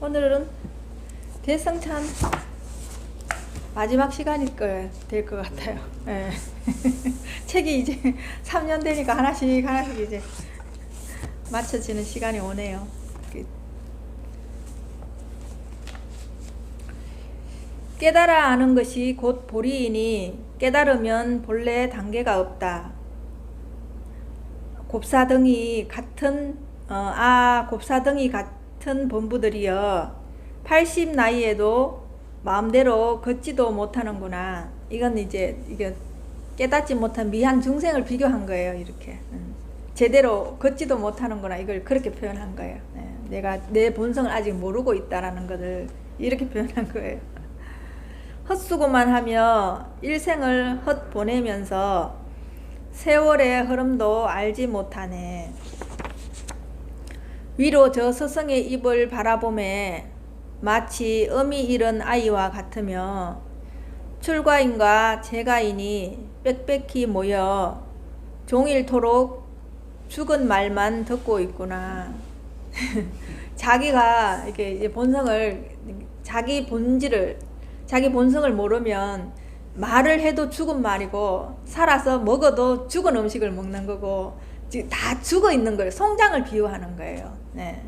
오늘은 대성찬 마지막 시간일 거예요. 될 것 같아요. 예. 책이 이제 3년 되니까 하나씩 이제 맞춰지는 시간이 오네요. 깨달아 아는 것이 곧 보리이니 깨달으면 본래 단계가 없다. 곱사등이 같은 곱사등이 같은 범부들이여 80 나이에도 마음대로 걷지도 못하는구나. 이건 이제 이게 깨닫지 못한 미한 중생을 비교한 거예요. 이렇게 제대로 걷지도 못하는구나. 이걸 그렇게 표현한 거예요. 내가 내 본성을 아직 모르고 있다라는 것을 이렇게 표현한 거예요. 헛수고만 하며 일생을 헛 보내면서 세월의 흐름도 알지 못하네. 위로 저 서성의 입을 바라보매 마치 음이 잃은 아이와 같으며 출가인과 재가인이 빽빽히 모여 종일토록 죽은 말만 듣고 있구나. 자기가 이렇게 이제 본성을 자기 본성을 모르면 말을 해도 죽은 말이고 살아서 먹어도 죽은 음식을 먹는 거고 다 죽어 있는 거예요. 송장을 비유하는 거예요. 네.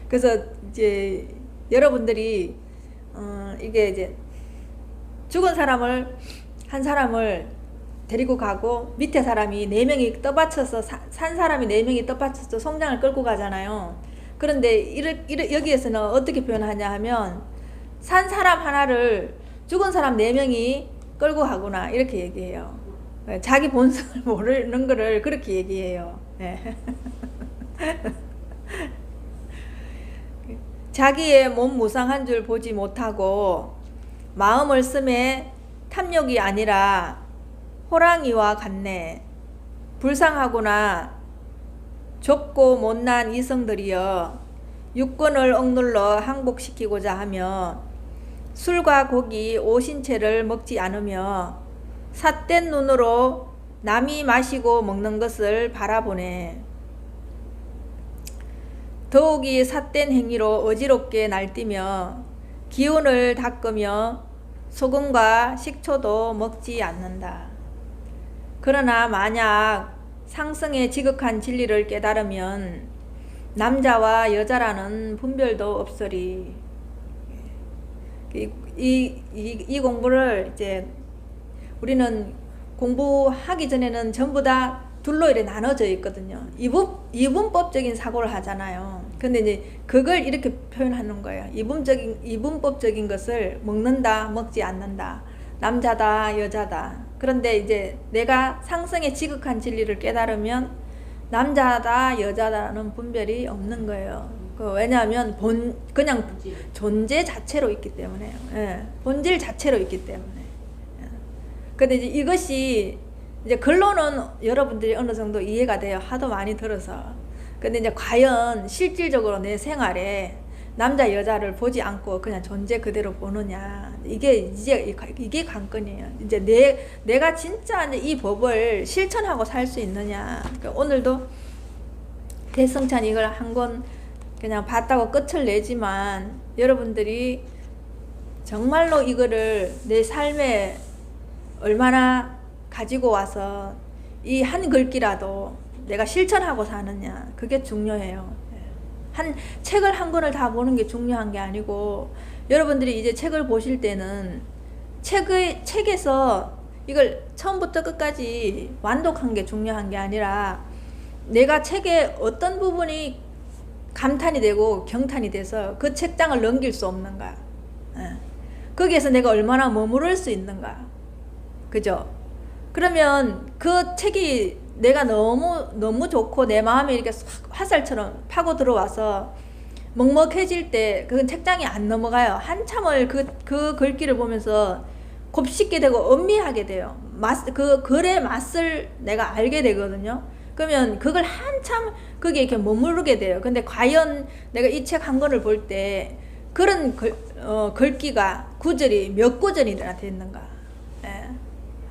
그래서 이제 여러분들이 이게 이제 죽은 한 사람을 데리고 가고 밑에 사람이 4명이 떠받쳐서 산 사람이 4명이 떠받쳐서 송장을 끌고 가잖아요. 그런데 여기에서는 어떻게 표현하냐 하면 산 사람 하나를 죽은 사람 4명이 끌고 가구나 이렇게 얘기해요. 자기 본성을 모르는 거를 그렇게 얘기해요. 네. 자기의 몸 무상한 줄 보지 못하고 마음을 쓰매 탐욕이 아니라 호랑이와 같네. 불쌍하구나. 좁고 못난 이성들이여 육권을 억눌러 항복시키고자 하며 술과 고기 오신채를 먹지 않으며 삿된 눈으로 남이 마시고 먹는 것을 바라보네. 더욱이 삿된 행위로 어지럽게 날뛰며 기운을 닦으며 소금과 식초도 먹지 않는다. 그러나 만약 상승의 지극한 진리를 깨달으면 남자와 여자라는 분별도 없으리. 이 공부를 이제 우리는 공부하기 전에는 전부 다 둘로 이렇게 나눠져 있거든요. 이분법적인 사고를 하잖아요. 근데 이제 그걸 이렇게 표현하는 거예요. 이분법적인 것을 먹는다, 먹지 않는다, 남자다, 여자다. 그런데 이제 내가 상승의 지극한 진리를 깨달으면 남자다, 여자다라는 분별이 없는 거예요. 왜냐하면 그냥 존재 자체로 있기 때문에요. 예, 본질 자체로 있기 때문에. 근데 이제 이것이 이제 글로는 여러분들이 어느 정도 이해가 돼요. 하도 많이 들어서. 근데 이제 과연 실질적으로 내 생활에 남자 여자를 보지 않고 그냥 존재 그대로 보느냐, 이게 관건이에요. 이제 내가 진짜 이제 이 법을 실천하고 살 수 있느냐. 그러니까 오늘도 대성찬 이걸 한 권 그냥 봤다고 끝을 내지만 여러분들이 정말로 이거를 내 삶에 얼마나 가지고 와서 이 한 글귀라도 내가 실천하고 사느냐, 그게 중요해요. 책을 한 권을 다 보는 게 중요한 게 아니고, 여러분들이 이제 책을 보실 때는 책에서 이걸 처음부터 끝까지 완독한 게 중요한 게 아니라 내가 책의 어떤 부분이 감탄이 되고 경탄이 돼서 그 책장을 넘길 수 없는가, 거기에서 내가 얼마나 머무를 수 있는가, 그죠? 그러면 그 책이 내가 너무 좋고 내 마음에 이렇게 화살처럼 파고 들어와서 먹먹해질 때 그 책장이 안 넘어가요. 한참을 그 글귀를 보면서 곱씹게 되고 음미하게 돼요. 그 글의 맛을 내가 알게 되거든요. 그러면 그걸 한참 거기에 이렇게 머무르게 돼요. 근데 과연 내가 이 책 한 권을 볼 때 그런 글귀가 구절이 몇 구절이나 됐는가.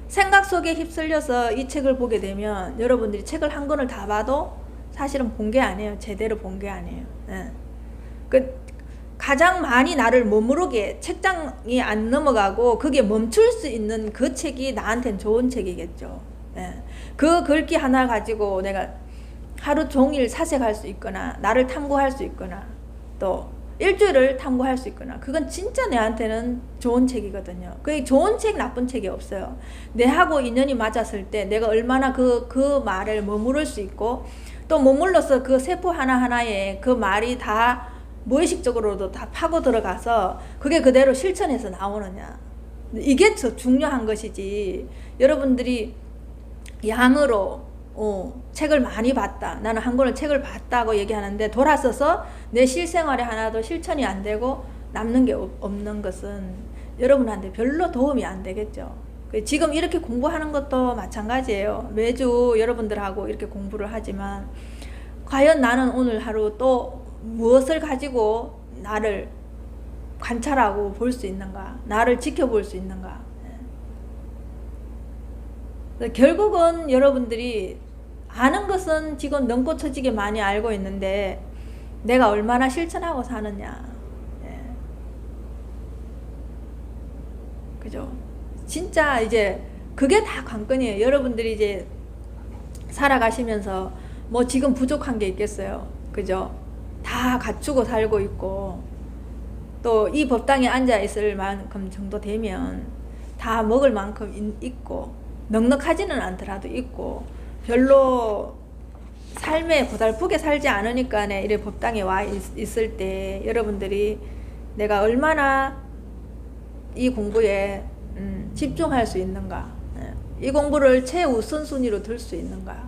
생각 속에 휩쓸려서 이 책을 보게 되면 여러분들이 책을 한 권을 다 봐도 사실은 본 게 아니에요. 제대로 본 게 아니에요. 예. 그 가장 많이 나를 머무르게 책장이 안 넘어가고 그게 멈출 수 있는 그 책이 나한테는 좋은 책이겠죠. 예. 그 글귀 하나 가지고 내가 하루 종일 사색할 수 있거나 나를 탐구할 수 있거나 또 일주일을 탐구할 수 있거나 그건 진짜 내한테는 좋은 책이거든요. 그게 좋은 책 나쁜 책이 없어요. 내하고 인연이 맞았을 때 내가 얼마나 그 말을 머무를 수 있고 또 머물러서 그 세포 하나하나에 그 말이 다 무의식적으로도 다 파고 들어가서 그게 그대로 실천해서 나오느냐, 이게 더 중요한 것이지. 여러분들이 양으로 책을 많이 봤다, 나는 한 권을 책을 봤다고 얘기하는데 돌아서서 내 실생활에 하나도 실천이 안 되고 남는 게 없는 것은 여러분한테 별로 도움이 안 되겠죠. 지금 이렇게 공부하는 것도 마찬가지예요. 매주 여러분들하고 이렇게 공부를 하지만 과연 나는 오늘 하루 또 무엇을 가지고 나를 관찰하고 볼 수 있는가, 나를 지켜볼 수 있는가. 결국은 여러분들이 아는 것은 지금 넘고 처지게 많이 알고 있는데 내가 얼마나 실천하고 사느냐. 그죠? 진짜 이제 그게 다 관건이에요. 여러분들이 이제 살아가시면서 뭐 지금 부족한 게 있겠어요. 그죠? 다 갖추고 살고 있고 또 이 법당에 앉아 있을 만큼 정도 되면 다 먹을 만큼 있고 넉넉하지는 않더라도 있고 별로 삶에 고달프게 살지 않으니까 이래 법당에 와 있을 때 여러분들이 내가 얼마나 이 공부에 집중할 수 있는가, 이 공부를 최우선순위로 들 수 있는가.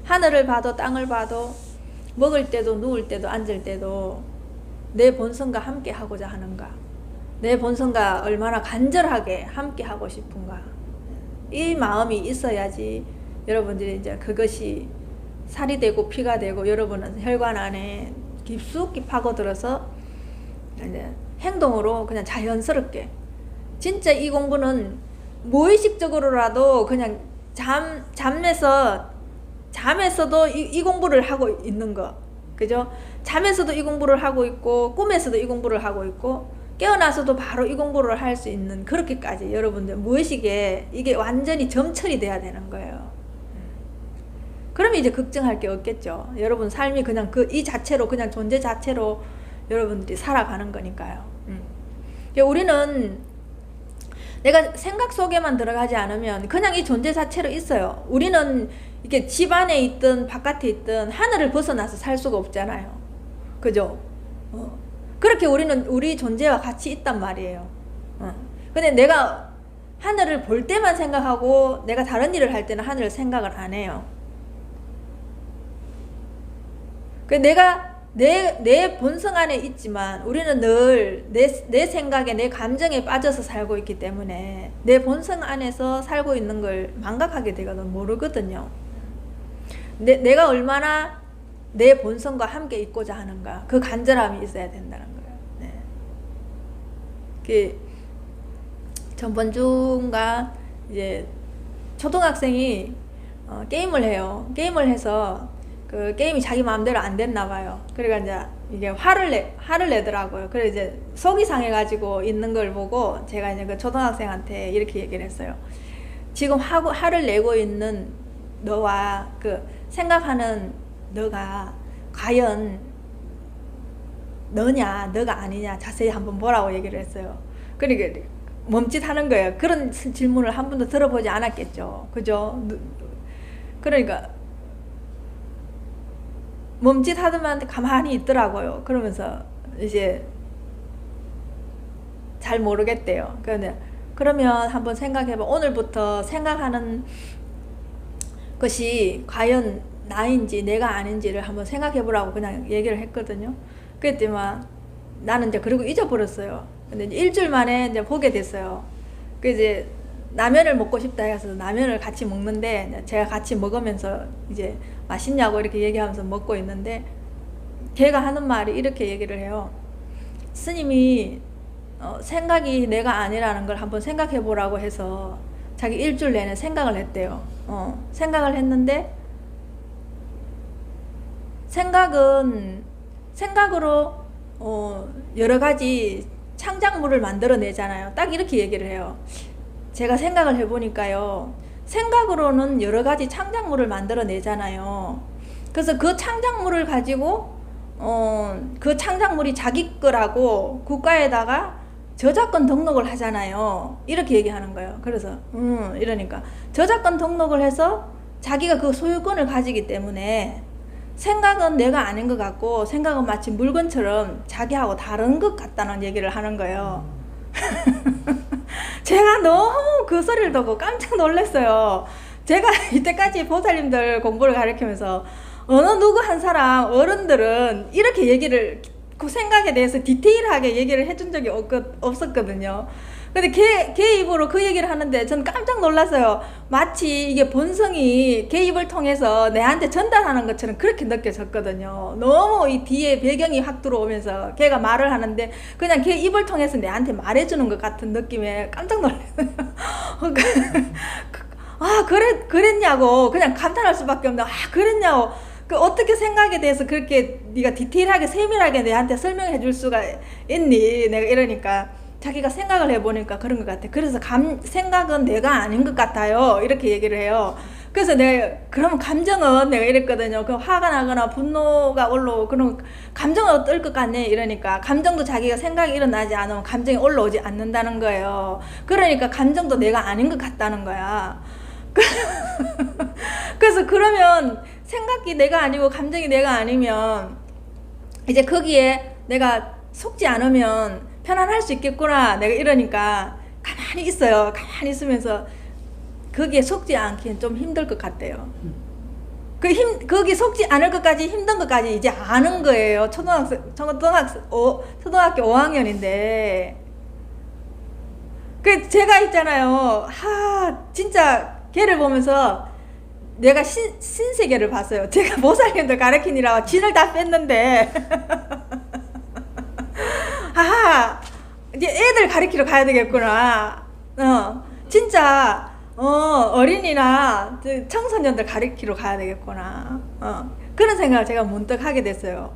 하늘을 봐도 땅을 봐도 먹을 때도 누울 때도 앉을 때도 내 본성과 함께 하고자 하는가, 내 본성과 얼마나 간절하게 함께 하고 싶은가, 이 마음이 있어야지 여러분들이 이제 그것이 살이 되고 피가 되고 여러분은 혈관 안에 깊숙이 파고들어서 이제 행동으로 그냥 자연스럽게, 진짜 이 공부는 무의식적으로라도 그냥 잠에서도 이 공부를 하고 있는 거, 그죠? 잠에서도 이 공부를 하고 있고 꿈에서도 이 공부를 하고 있고 깨어나서도 바로 이 공부를 할 수 있는, 그렇게까지 여러분들 무의식에 이게 완전히 점철이 돼야 되는 거예요. 그러면 이제 걱정할 게 없겠죠. 여러분 삶이 그냥 이 자체로, 그냥 존재 자체로 여러분들이 살아가는 거니까요. 우리는 내가 생각 속에만 들어가지 않으면 그냥 이 존재 자체로 있어요. 우리는 이렇게 집 안에 있든 바깥에 있든 하늘을 벗어나서 살 수가 없잖아요. 그죠? 그렇게 우리는 우리 존재와 같이 있단 말이에요. 근데 내가 하늘을 볼 때만 생각하고 내가 다른 일을 할 때는 하늘을 생각을 안 해요. 내가 내 본성 안에 있지만 우리는 늘 내 생각에, 내 감정에 빠져서 살고 있기 때문에 내 본성 안에서 살고 있는 걸 망각하게 되거든, 모르거든요. 내가 얼마나 내 본성과 함께 있고자 하는가, 그 간절함이 있어야 된다는 거예요. 네. 전번주인가 이제 초등학생이 게임을 해요. 게임을 해서 그 게임이 자기 마음대로 안 됐나 봐요. 그러니까 이제 화를 내더라고요. 그래서 이제 속이 상해가지고 있는 걸 보고 제가 이제 그 초등학생한테 이렇게 얘기를 했어요. 지금 화를 내고 있는 너와 그 생각하는 너가 과연 너냐 너가 아니냐 자세히 한번 보라고 얘기를 했어요. 그러니까 멈칫하는 거예요. 그런 질문을 한 번도 들어보지 않았겠죠. 그죠? 그러니까 멈칫하더만 가만히 있더라고요. 그러면서 이제 잘 모르겠대요. 그러면 한번 생각해봐. 오늘부터 생각하는 것이 과연 나인지 내가 아닌지를 한번 생각해보라고 그냥 얘기를 했거든요. 그랬더니만 나는 이제 그리고 잊어버렸어요. 근데 이제 일주일 만에 이제 보게 됐어요. 그 이제 라면을 먹고 싶다 해서 라면을 같이 먹는데 제가 같이 먹으면서 이제 맛있냐고 이렇게 얘기하면서 먹고 있는데 걔가 하는 말이 이렇게 얘기를 해요. 스님이 생각이 내가 아니라는 걸 한번 생각해 보라고 해서 자기 일주일 내내 생각을 했대요. 생각을 했는데 생각으로 여러 가지 창작물을 만들어내잖아요. 딱 이렇게 얘기를 해요. 제가 생각을 해보니까요. 생각으로는 여러 가지 창작물을 만들어내잖아요. 그래서 그 창작물을 가지고 그 창작물이 자기 거라고 국가에다가 저작권 등록을 하잖아요. 이렇게 얘기하는 거예요. 그래서 이러니까 저작권 등록을 해서 자기가 그 소유권을 가지기 때문에 생각은 내가 아닌 것 같고 생각은 마치 물건처럼 자기하고 다른 것 같다는 얘기를 하는 거예요. 제가 너무 그 소리를 듣고 깜짝 놀랐어요. 제가 이때까지 보살님들 공부를 가르치면서 어느 누구 한 사람 어른들은 이렇게 얘기를 그 생각에 대해서 디테일하게 얘기를 해준 적이 없었거든요. 근데 걔 입으로 그 얘기를 하는데 전 깜짝 놀랐어요. 마치 이게 본성이 걔 입을 통해서 내한테 전달하는 것처럼 그렇게 느껴졌거든요. 너무 이 뒤에 배경이 확 들어오면서 걔가 말을 하는데 그냥 걔 입을 통해서 내한테 말해주는 것 같은 느낌에 깜짝 놀랐어요. 그랬냐고 그냥 감탄할 수밖에 없는데 그랬냐고 그 어떻게 생각에 대해서 그렇게 네가 디테일하게 세밀하게 내한테 설명해 줄 수가 있니? 내가 이러니까 자기가 생각을 해보니까 그런 것 같아. 그래서 생각은 내가 아닌 것 같아요. 이렇게 얘기를 해요. 그래서 내가 그러면 감정은 내가 이랬거든요. 그 화가 나거나 분노가 올라오고 그런 감정은 어떨 것 같네 이러니까 감정도 자기가 생각이 일어나지 않으면 감정이 올라오지 않는다는 거예요. 그러니까 감정도 내가 아닌 것 같다는 거야. 그래서 그러면 생각이 내가 아니고 감정이 내가 아니면 이제 거기에 내가 속지 않으면 편안할 수 있겠구나 내가 이러니까 가만히 있어요. 가만히 있으면서 거기에 속지 않기엔 좀 힘들 것 같대요. 거기 속지 않을 것까지 힘든 것까지 이제 아는 거예요. 초등학교 5학년인데 그 제가 있잖아요. 진짜 걔를 보면서 내가 신세계를 봤어요. 제가 보살님들 가르치느라 진을 다 뺐는데 이제 애들 가르치러 가야 되겠구나. 진짜 어린이나 청소년들 가르치러 가야 되겠구나. 그런 생각을 제가 문득 하게 됐어요.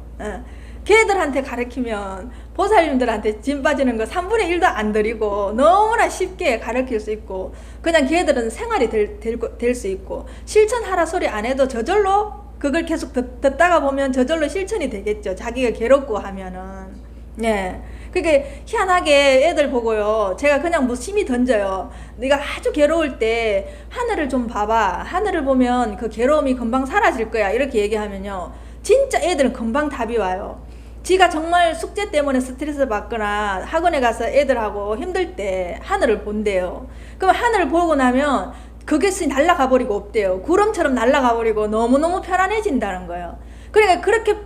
걔들한테 가르치면 보살님들한테 짐 빠지는 거 3분의 1도 안 들이고 너무나 쉽게 가르칠 수 있고 그냥 걔들은 생활이 될 수 있고 실천하라 소리 안 해도 저절로 그걸 계속 듣다가 보면 저절로 실천이 되겠죠. 자기가 괴롭고 하면은. 네. 그게 희한하게 애들 보고요. 제가 그냥 무심히 던져요. 네가 아주 괴로울 때 하늘을 좀 봐봐. 하늘을 보면 그 괴로움이 금방 사라질 거야. 이렇게 얘기하면요. 진짜 애들은 금방 답이 와요. 지가 정말 숙제 때문에 스트레스 받거나 학원에 가서 애들하고 힘들 때 하늘을 본대요. 그럼 하늘을 보고 나면 그것이 날아가 버리고 없대요. 구름처럼 날아가 버리고 너무너무 편안해진다는 거예요. 그러니까 그렇게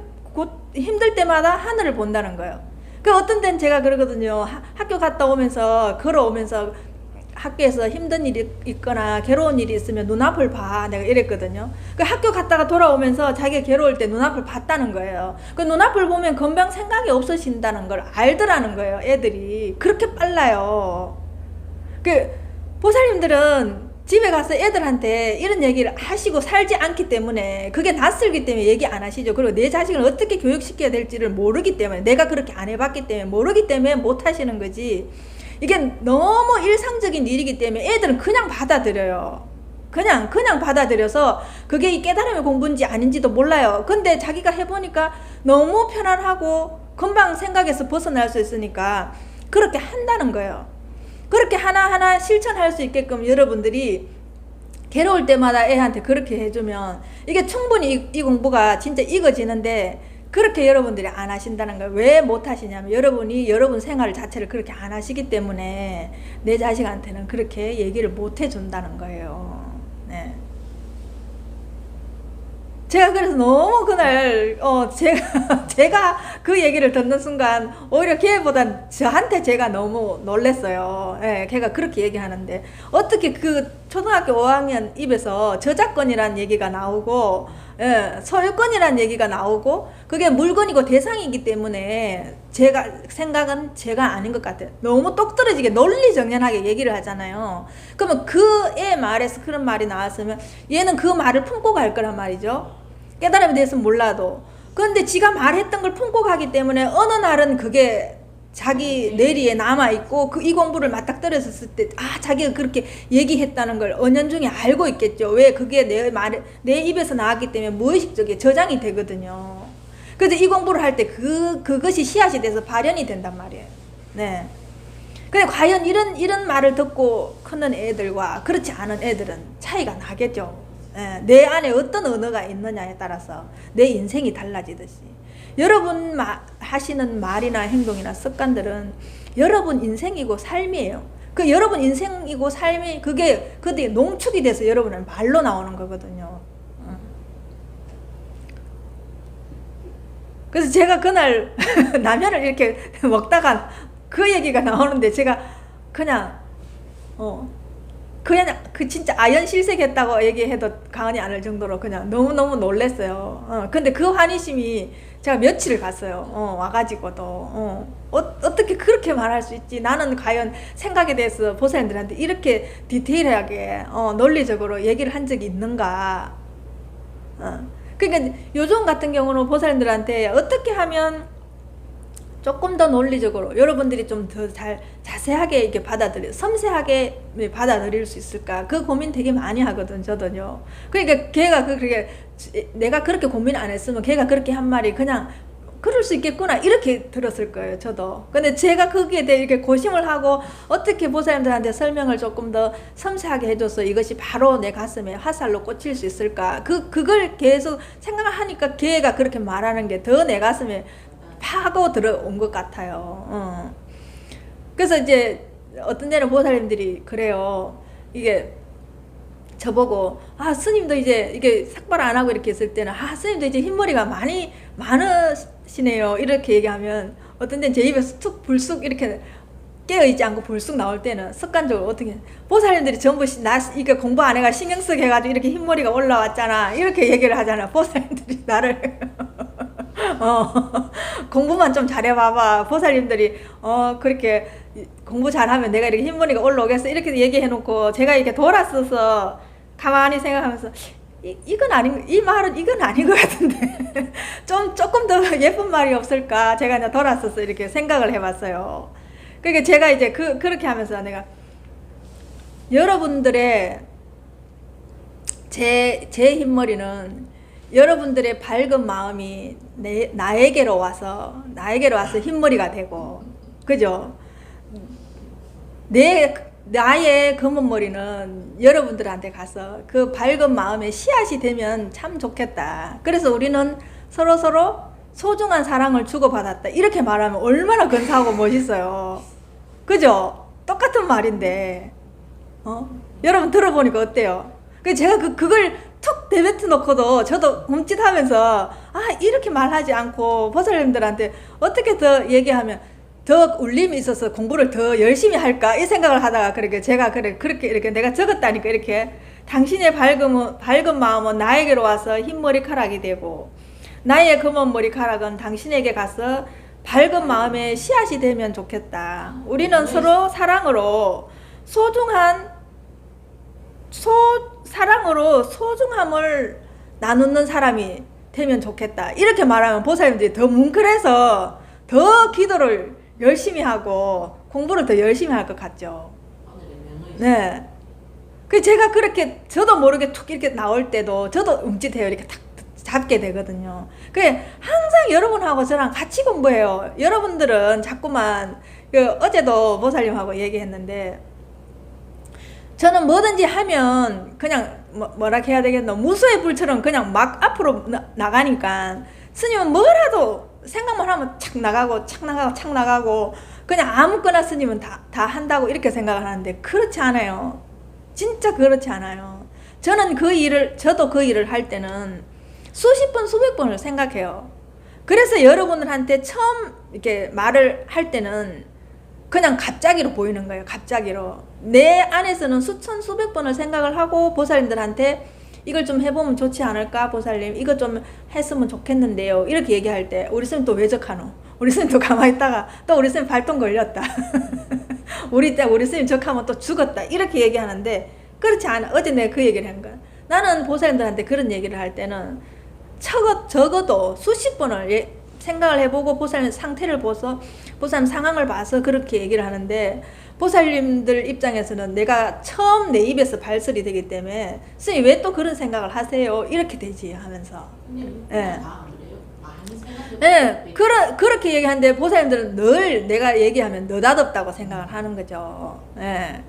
힘들 때마다 하늘을 본다는 거예요. 그 어떤 때는 제가 그러거든요. 학교 갔다 오면서 걸어오면서 학교에서 힘든 일이 있거나 괴로운 일이 있으면 눈앞을 봐. 내가 이랬거든요. 그 학교 갔다가 돌아오면서 자기가 괴로울 때 눈앞을 봤다는 거예요. 그 눈앞을 보면 금방 생각이 없어진다는 걸 알더라는 거예요. 애들이. 그렇게 빨라요. 그 보살님들은 집에 가서 애들한테 이런 얘기를 하시고 살지 않기 때문에 그게 낯설기 때문에 얘기 안 하시죠. 그리고 내 자식을 어떻게 교육시켜야 될지를 모르기 때문에 내가 그렇게 안 해봤기 때문에 모르기 때문에 못 하시는 거지. 이게 너무 일상적인 일이기 때문에 애들은 그냥 받아들여요. 그냥 받아들여서 그게 이 깨달음의 공부인지 아닌지도 몰라요. 근데 자기가 해보니까 너무 편안하고 금방 생각에서 벗어날 수 있으니까 그렇게 한다는 거예요. 그렇게 하나하나 실천할 수 있게끔 여러분들이 괴로울 때마다 애한테 그렇게 해주면 이게 충분히 이 공부가 진짜 익어지는데 그렇게 여러분들이 안 하신다는 거예요. 왜 못 하시냐면 여러분이 여러분 생활 자체를 그렇게 안 하시기 때문에 내 자식한테는 그렇게 얘기를 못 해준다는 거예요. 네. 제가 그래서 너무 그날 제가 그 얘기를 듣는 순간 오히려 걔보단 저한테 제가 너무 놀랬어요. 예, 걔가 그렇게 얘기하는데 어떻게 그 초등학교 5학년 입에서 저작권이란 얘기가 나오고 소유권이란 얘기가 나오고 그게 물건이고 대상이기 때문에 제가 생각은 제가 아닌 것 같아요. 너무 똑떨어지게 논리정연하게 얘기를 하잖아요. 그러면 그 애 말에서 그런 말이 나왔으면 얘는 그 말을 품고 갈 거란 말이죠. 깨달음에 대해서 몰라도 그런데 지가 말했던 걸 품고 가기 때문에 어느 날은 그게 자기 뇌리에 남아있고 이 공부를 맞닥 떨어졌을 때 자기가 그렇게 얘기했다는 걸 은연중에 알고 있겠죠. 왜? 그게 내 입에서 나왔기 때문에 무의식적에 저장이 되거든요. 그래서 이 공부를 할 때 그것이 씨앗이 돼서 발현이 된단 말이에요. 네. 근데 과연 이런 말을 듣고 크는 애들과 그렇지 않은 애들은 차이가 나겠죠. 예, 내 안에 어떤 언어가 있느냐에 따라서 내 인생이 달라지듯이 여러분 하시는 말이나 행동이나 습관들은 여러분 인생이고 삶이에요. 그 여러분 인생이고 삶이 그게 농축이 돼서 여러분은 말로 나오는 거거든요. 그래서 제가 그날 라면을 이렇게 먹다가 그 얘기가 나오는데 제가 그냥 진짜 아연실색했다고 얘기해도 과언이 아닐 정도로 그냥 너무너무 놀랬어요. 근데 그 환희심이 제가 며칠을 갔어요. 와가지고도 어떻게 그렇게 말할 수 있지? 나는 과연 생각에 대해서 보살님들한테 이렇게 디테일하게 논리적으로 얘기를 한 적이 있는가? 그러니까 요즘 같은 경우는 보살님들한테 어떻게 하면 조금 더 논리적으로 여러분들이 좀 더 자세하게 이렇게 섬세하게 받아들일 수 있을까? 그 고민 되게 많이 하거든, 저도요. 그러니까 걔가 내가 그렇게 고민 안 했으면 걔가 그렇게 한 말이 그냥 그럴 수 있겠구나 이렇게 들었을 거예요, 저도. 근데 제가 거기에 대해 이렇게 고심을 하고 어떻게 보살님들한테 설명을 조금 더 섬세하게 해줘서 이것이 바로 내 가슴에 화살로 꽂힐 수 있을까? 그걸 계속 생각을 하니까 걔가 그렇게 말하는 게 더 내 가슴에 파고 들어온 것 같아요. 그래서 이제 어떤 데는 보살님들이 그래요. 이게 저보고 스님도 이제 이게 삭발 안 하고 이렇게 있을 때는 스님도 이제 흰머리가 많으시네요 이렇게 얘기하면 어떤 데는 제 입에서 툭 불쑥 이렇게 깨어있지 않고 불쑥 나올 때는 습관적으로 어떻게 보살님들이 전부 이게 공부 안 해가 신경 쓰게 해가지고 이렇게 흰머리가 올라왔잖아 이렇게 얘기를 하잖아. 보살님들이 나를 공부만 좀 잘해봐봐. 보살님들이 그렇게 공부 잘하면 내가 이렇게 흰머리가 올라오겠어 이렇게 얘기해놓고 제가 이렇게 돌아서서 가만히 생각하면서 이 말은 이건 아닌 것 같은데 조금 더 예쁜 말이 없을까 제가 이제 돌아서서 이렇게 생각을 해봤어요. 그러니까 제가 이제 그렇게 하면서 내가 여러분들의 제 흰머리는 여러분들의 밝은 마음이 나에게로 와서 흰머리가 되고, 그죠? 나의 검은 머리는 여러분들한테 가서 그 밝은 마음의 씨앗이 되면 참 좋겠다. 그래서 우리는 서로 소중한 사랑을 주고받았다. 이렇게 말하면 얼마나 근사하고 멋있어요. 그죠? 똑같은 말인데, 여러분 들어보니까 어때요? 제가 그걸 툭 내뱉어 놓고도 저도 멈칫하면서 이렇게 말하지 않고 보살님들한테 어떻게 더 얘기하면 더 울림이 있어서 공부를 더 열심히 할까 이 생각을 하다가 제가 그렇게 이렇게 내가 적었다니까 이렇게 당신의 밝은 마음은 나에게로 와서 흰 머리카락이 되고 나의 검은 머리카락은 당신에게 가서 밝은 마음의 씨앗이 되면 좋겠다. 우리는 서로 사랑으로 사랑으로 소중함을 나누는 사람이 되면 좋겠다. 이렇게 말하면 보살님들이 더 뭉클해서 더 기도를 열심히 하고 공부를 더 열심히 할 것 같죠. 네. 제가 그렇게 저도 모르게 툭 이렇게 나올 때도 저도 움찔해요. 이렇게 탁 잡게 되거든요. 항상 여러분하고 저랑 같이 공부해요. 여러분들은 자꾸만 어제도 보살님하고 얘기했는데 저는 뭐든지 하면 그냥 뭐라 해야 되겠노 무수의 불처럼 그냥 막 앞으로 나가니까 스님은 뭐라도 생각만 하면 착 나가고 그냥 아무거나 스님은 다 한다고 이렇게 생각을 하는데 그렇지 않아요. 진짜 그렇지 않아요. 저도 그 일을 할 때는 수십 번 수백 번을 생각해요. 그래서 여러분들한테 처음 이렇게 말을 할 때는 그냥 갑자기로 보이는 거예요. 갑자기로 내 안에서는 수천 수백 번을 생각을 하고 보살님들한테 이걸 좀 해보면 좋지 않을까 보살님 이거 좀 했으면 좋겠는데요 이렇게 얘기할 때 우리 스님 또 왜 적하노? 우리 스님 또 가만히 있다가 또 우리 스님 발동 걸렸다 우리 스님 적하면 또 죽었다 이렇게 얘기하는데 그렇지 않아. 어제 내가 그 얘기를 한 거야. 나는 보살님들한테 그런 얘기를 할 때는 적어도 수십 번을 생각을 해보고 보살님 상태를 보서 보살님 상황을 봐서 그렇게 얘기를 하는데, 보살님들 입장에서는 내가 처음 내 입에서 발설이 되기 때문에 스님 왜 또 그런 생각을 하세요? 이렇게 되지 하면서. 예. 예, 그렇게 얘기하는데 보살님들은 늘 내가 얘기하면 느닷없다고 생각을 하는 거죠. 예.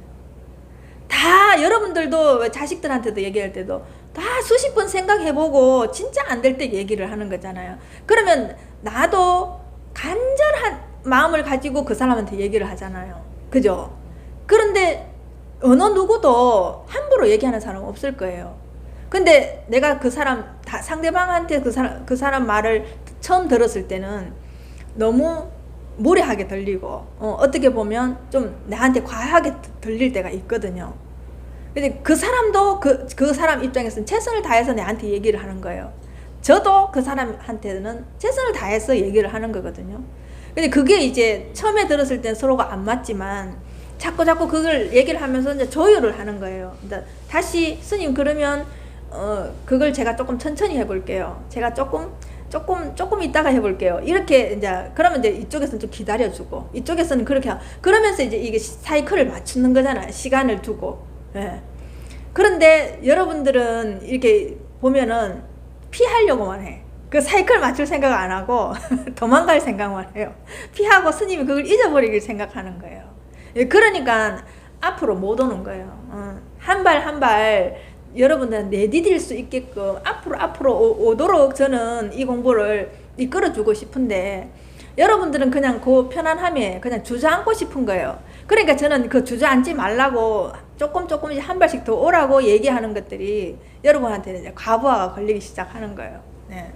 다 여러분들도 자식들한테도 얘기할 때도 다 수십 번 생각해보고 진짜 안 될 때 얘기를 하는 거잖아요. 그러면 나도 간절한 마음을 가지고 그 사람한테 얘기를 하잖아요. 그죠? 그런데 어느 누구도 함부로 얘기하는 사람은 없을 거예요. 근데 내가 그 사람, 상대방한테 그 사람 말을 처음 들었을 때는 너무 무례하게 들리고, 어떻게 보면 좀 나한테 과하게 들릴 때가 있거든요. 근데 그 사람도 그 사람 입장에서는 최선을 다해서 나한테 얘기를 하는 거예요. 저도 그 사람한테는 최선을 다해서 얘기를 하는 거거든요. 근데 그게 이제 처음에 들었을 땐 서로가 안 맞지만 자꾸 그걸 얘기를 하면서 이제 조율을 하는 거예요. 그러니까 다시 스님 그러면 그걸 제가 조금 천천히 해볼게요. 제가 조금 이따가 해볼게요. 이렇게 이제 그러면 이제 이쪽에서는 좀 기다려주고 이쪽에서는 그렇게 그러면서 이제 이게 사이클을 맞추는 거잖아요. 시간을 두고. 예. 그런데 여러분들은 이렇게 보면은 피하려고만 해. 그 사이클 맞출 생각 안 하고 도망갈 생각만 해요. 피하고 스님이 그걸 잊어버리길 생각하는 거예요. 예, 그러니까 앞으로 못 오는 거예요. 한 발 한 발 여러분들은 내디딜 수 있게끔 앞으로 오도록 저는 이 공부를 이끌어주고 싶은데, 여러분들은 그냥 그 편안함에 그냥 주저앉고 싶은 거예요. 그러니까 저는 그 주저앉지 말라고 조금 이제 한 발씩 더 오라고 얘기하는 것들이 여러분한테는 이제 과부하가 걸리기 시작하는 거예요. 네.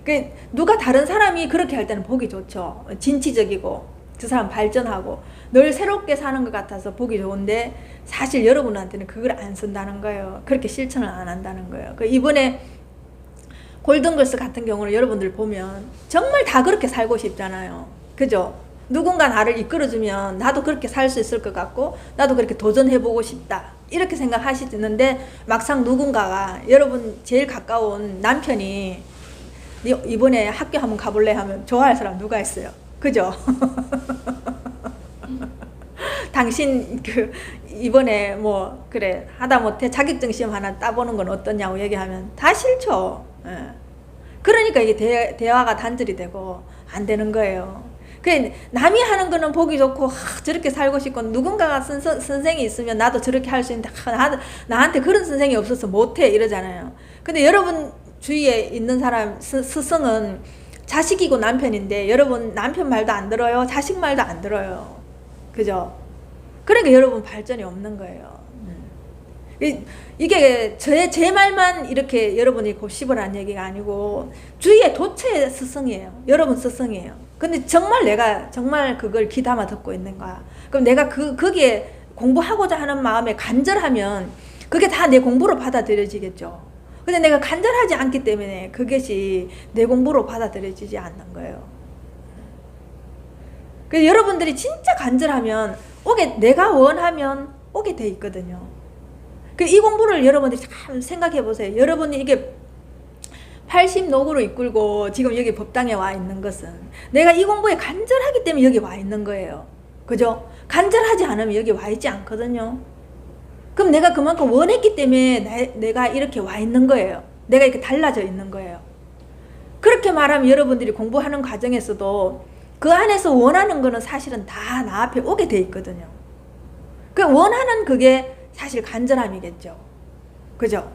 그 누가 다른 사람이 그렇게 할 때는 보기 좋죠. 진취적이고 그 사람 발전하고 늘 새롭게 사는 것 같아서 보기 좋은데, 사실 여러분한테는 그걸 안 쓴다는 거예요. 그렇게 실천을 안 한다는 거예요. 그 이번에 골든걸스 같은 경우는 여러분들 보면 정말 다 그렇게 살고 싶잖아요. 그죠? 누군가 나를 이끌어주면 나도 그렇게 살 수 있을 것 같고 나도 그렇게 도전해보고 싶다 이렇게 생각하시는데, 막상 누군가가 여러분 제일 가까운 남편이 이번에 학교 한번 가볼래 하면 좋아할 사람 누가 있어요? 그죠? 당신 이번에 뭐 그래 하다못해 자격증 시험 하나 따보는 건 어떠냐고 얘기하면 다 싫죠. 예. 그러니까 이게 대화가 단절이 되고 안 되는 거예요. 남이 하는 거는 보기 좋고 저렇게 살고 싶고, 누군가가 선생이 있으면 나도 저렇게 할 수 있는데 나한테 그런 선생이 없어서 못해 이러잖아요. 근데 여러분 주위에 있는 사람 스승은 자식이고 남편인데 여러분 남편 말도 안 들어요. 자식 말도 안 들어요. 그죠? 그러니까 여러분 발전이 없는 거예요. 이게 제 말만 이렇게 여러분이 곱씹으라는 얘기가 아니고 주위에 도체 스승이에요. 여러분 스승이에요. 근데 내가 정말 그걸 귀담아 듣고 있는 거야. 그럼 내가 거기에 공부하고자 하는 마음에 간절하면 그게 다 내 공부로 받아들여지겠죠. 근데 내가 간절하지 않기 때문에 그것이 내 공부로 받아들여지지 않는 거예요. 그래서 여러분들이 진짜 간절하면 내가 원하면 오게 돼 있거든요. 이 공부를 여러분들이 참 생각해 보세요. 여러분이 이게 80노구로 이끌고 지금 여기 법당에 와 있는 것은 내가 이 공부에 간절하기 때문에 여기 와 있는 거예요. 그죠? 간절하지 않으면 여기 와 있지 않거든요. 그럼 내가 그만큼 원했기 때문에 내가 이렇게 와 있는 거예요. 내가 이렇게 달라져 있는 거예요. 그렇게 말하면 여러분들이 공부하는 과정에서도 그 안에서 원하는 거는 사실은 다 나 앞에 오게 돼 있거든요. 원하는 그게 사실 간절함이겠죠. 그죠?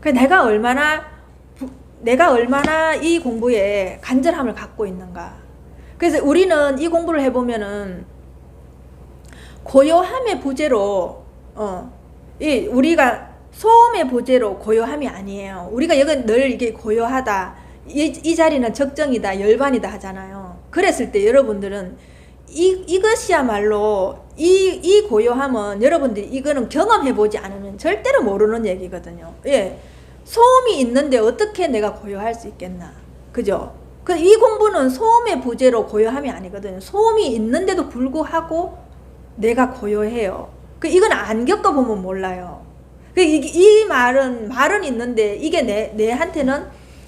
내가 얼마나 이 공부에 간절함을 갖고 있는가. 그래서 우리는 이 공부를 해보면은 고요함의 부재로 우리가 소음의 부재로 고요함이 아니에요. 우리가 여기 늘 이게 고요하다, 이 자리는 적정이다, 열반이다 하잖아요. 그랬을 때 여러분들은 이것이야말로 이 고요함은 여러분들이 이거는 경험해보지 않으면 절대로 모르는 얘기거든요. 예. 소음이 있는데 어떻게 내가 고요할 수 있겠나. 그죠? 이 공부는 소음의 부재로 고요함이 아니거든요. 소음이 있는데도 불구하고 내가 고요해요. 이건 안 겪어보면 몰라요. 이 말은 있는데 이게 내한테는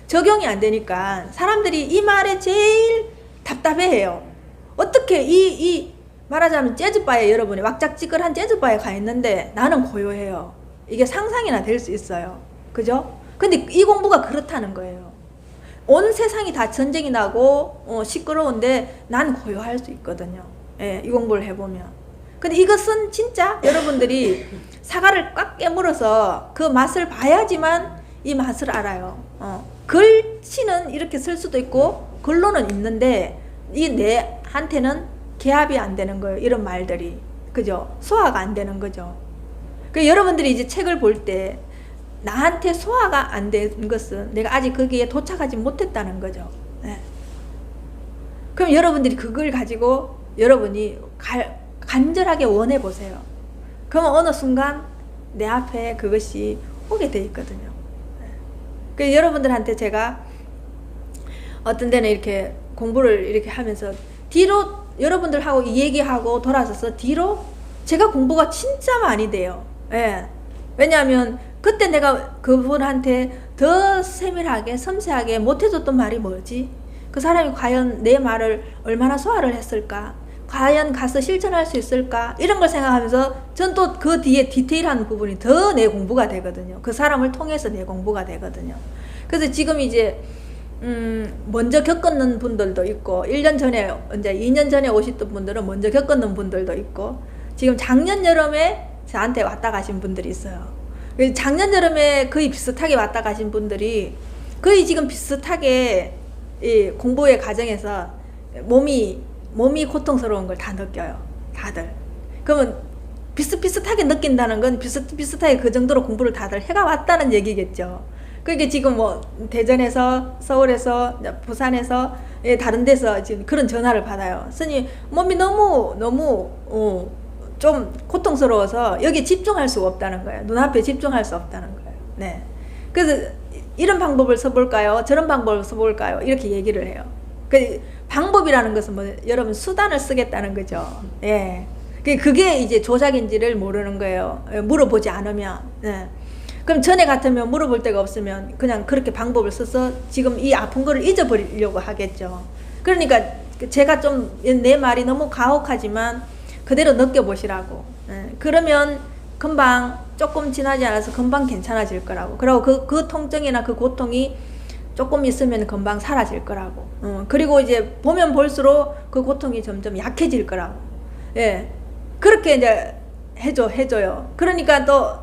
적용이 안 되니까 사람들이 이 말에 제일 답답해해요. 어떻게 말하자면 재즈바에 여러분이 왁작지껄한 재즈바에 가 있는데 나는 고요해요. 이게 상상이나 될 수 있어요. 그죠? 근데 이 공부가 그렇다는 거예요. 온 세상이 다 전쟁이 나고 시끄러운데 난 고요할 수 있거든요. 예, 이 공부를 해보면. 근데 이것은 진짜 여러분들이 사과를 꽉 깨물어서 그 맛을 봐야지만 이 맛을 알아요. 글씨는 이렇게 쓸 수도 있고 글로는 있는데 이 내한테는 개합이 안 되는 거예요. 이런 말들이. 그죠? 소화가 안 되는 거죠. 여러분들이 이제 책을 볼 때 나한테 소화가 안 된 것은 내가 아직 거기에 도착하지 못했다는 거죠. 네. 그럼 여러분들이 그걸 가지고 여러분이 간절하게 원해 보세요. 그러면 어느 순간 내 앞에 그것이 오게 돼 있거든요. 네. 여러분들한테 제가 어떤 데는 이렇게 공부를 이렇게 하면서 뒤로 여러분들하고 얘기하고 돌아서서 뒤로 제가 공부가 진짜 많이 돼요. 예. 왜냐하면 그때 내가 그분한테 더 세밀하게 섬세하게 못해줬던 말이 뭐지? 그 사람이 과연 내 말을 얼마나 소화를 했을까? 과연 가서 실천할 수 있을까? 이런 걸 생각하면서 전 또 그 뒤에 디테일한 부분이 더 내 공부가 되거든요. 그 사람을 통해서 내 공부가 되거든요. 그래서 지금 이제 먼저 겪었는 분들도 있고 1년 전에 이제 2년 전에 오셨던 분들은 먼저 겪었는 분들도 있고 지금 작년 여름에 저한테 왔다 가신 분들이 있어요. 작년 여름에 거의 비슷하게 왔다 가신 분들이 거의 지금 비슷하게 이 공부의 과정에서 몸이 고통스러운 걸 다 느껴요. 다들. 그러면 비슷비슷하게 느낀다는 건 비슷비슷하게 그 정도로 공부를 다들 해가 왔다는 얘기겠죠. 그게 지금 뭐 대전에서 서울에서 부산에서 다른 데서 지금 그런 전화를 받아요. 스님 몸이 너무 좀 고통스러워서 여기에 집중할 수가 없다는 거예요. 눈앞에 집중할 수 없다는 거예요. 네. 그래서 이런 방법을 써볼까요? 저런 방법을 써볼까요? 이렇게 얘기를 해요. 그 방법이라는 것은 뭐 여러분 수단을 쓰겠다는 거죠. 예. 그게 이제 조작인지를 모르는 거예요. 물어보지 않으면. 네. 그럼 전에 같으면 물어볼 데가 없으면 그냥 그렇게 방법을 써서 지금 이 아픈 거를 잊어버리려고 하겠죠. 그러니까 제가 좀 내 말이 너무 가혹하지만 그대로 느껴보시라고. 그러면 금방 조금 지나지 않아서 금방 괜찮아질 거라고. 그리고 그 통증이나 그 고통이 조금 있으면 금방 사라질 거라고. 그리고 이제 보면 볼수록 그 고통이 점점 약해질 거라고. 예. 그렇게 이제 해줘요. 그러니까 또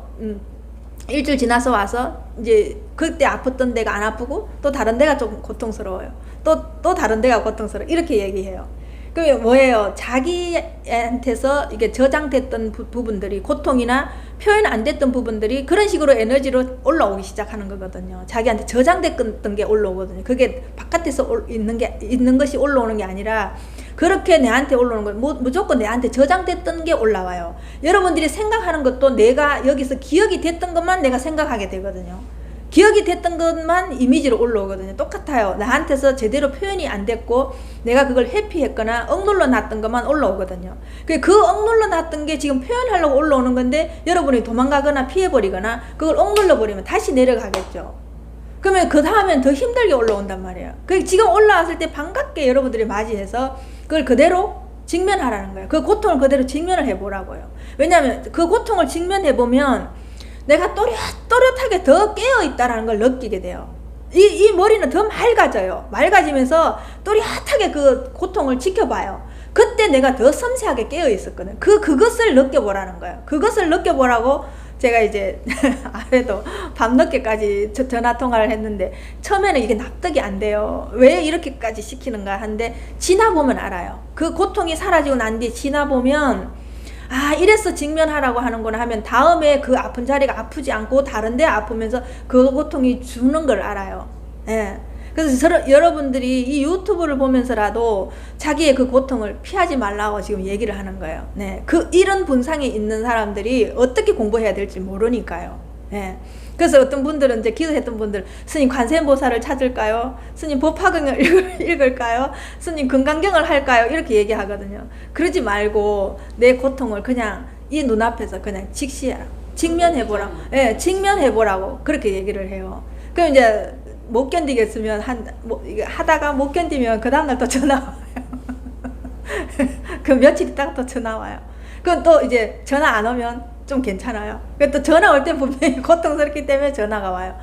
일주일 지나서 와서 이제 그때 아팠던 데가 안 아프고 또 다른 데가 좀 고통스러워요. 또 다른 데가 고통스러워. 이렇게 얘기해요. 그게 뭐예요? 자기한테서 이게 저장됐던 부분들이 고통이나 표현 안 됐던 부분들이 그런 식으로 에너지로 올라오기 시작하는 거거든요. 자기한테 저장됐던 게 올라오거든요. 그게 바깥에서 있는 것이 올라오는 게 아니라 그렇게 내한테 올라오는 거예요. 무조건 내한테 저장됐던 게 올라와요. 여러분들이 생각하는 것도 내가 여기서 기억이 됐던 것만 내가 생각하게 되거든요. 기억이 됐던 것만 이미지로 올라오거든요. 똑같아요. 나한테서 제대로 표현이 안 됐고 내가 그걸 회피했거나 억눌러 놨던 것만 올라오거든요. 그 억눌러 놨던 게 지금 표현하려고 올라오는 건데 여러분이 도망가거나 피해버리거나 그걸 억눌러 버리면 다시 내려가겠죠. 그러면 그 다음엔 더 힘들게 올라온단 말이에요. 지금 올라왔을 때 반갑게 여러분들이 맞이해서 그걸 그대로 직면하라는 거예요. 그 고통을 그대로 직면을 해보라고요. 왜냐하면 그 고통을 직면해보면 내가 또렷하게 더 깨어있다라는 걸 느끼게 돼요. 이 머리는 더 맑아져요. 맑아지면서 또렷하게 그 고통을 지켜봐요. 그때 내가 더 섬세하게 깨어있었거든. 그것을 느껴보라는 거예요. 그것을 느껴보라고 제가 이제 아래도 밤늦게까지 전화통화를 했는데 처음에는 이게 납득이 안 돼요. 왜 이렇게까지 시키는가 하는데 지나보면 알아요. 그 고통이 사라지고 난 뒤에 지나보면 이래서 직면하라고 하는구나 하면 다음에 그 아픈 자리가 아프지 않고 다른 데 아프면서 그 고통이 주는 걸 알아요. 예. 그래서 여러분들이 이 유튜브를 보면서라도 자기의 그 고통을 피하지 말라고 지금 얘기를 하는 거예요. 네. 이런 분상이 있는 사람들이 어떻게 공부해야 될지 모르니까요. 예. 그래서 어떤 분들은 이제 기도했던 분들 스님 관세음보살을 찾을까요? 스님 법화경을 읽을까요? 스님 금강경을 할까요? 이렇게 얘기하거든요. 그러지 말고 내 고통을 그냥 이 눈앞에서 그냥 직시해라. 직면해보라고. 예, 직면해보라고. 그렇게 얘기를 해요. 그럼 이제 못 견디겠으면 하다가 못 견디면 그 다음날 또 전화 와요. 그 며칠 있다가 또 전화 와요. 그럼 또 이제 전화 안 오면 좀 괜찮아요. 또 전화 올 때 분명히 고통스럽기 때문에 전화가 와요.